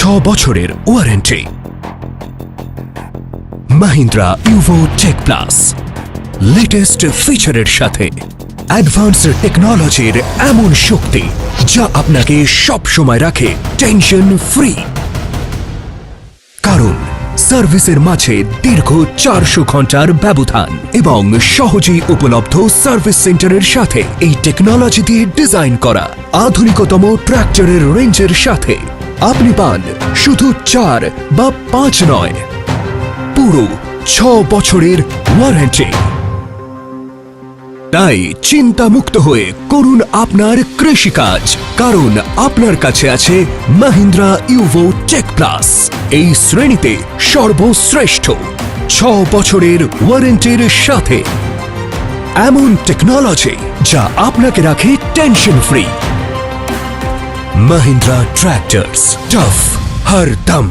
6 বছরের warranty. Mahindra Yuvo Tech Plus, latest ফিচারের সাথে অ্যাডভান্স টেকনোলজির এমন শক্তি যা আপনাকে সব সময় রাখে টেনশন ফ্রি। কারণ সার্ভিসের মাঝে দীর্ঘ 400 ঘন্টার ব্যবধান এবং সহজেই উপলব্ধ সার্ভিস সেন্টারের সাথে এই টেকনোলজি দিয়ে ডিজাইন করা আধুনিকতম ট্রাক্টরের রেঞ্জের সাথে আপনি পান শুধু 4 বা 5 নয়, পুরো 6 বছরের ওয়ারেন্টি। তাই চিন্তামুক্ত হয়ে করুন আপনার কৃষিকাজ, কারণ আপনার কাছে আছে মাহিন্দ্রা ইউভো টেক প্লাস। এই শ্রেণীতে সর্বশ্রেষ্ঠ 6 বছরের ওয়ারেন্টির সাথে এমন টেকনোলজি যা আপনাকে রাখে tension free. Mahindra Tractors, tough हर दम।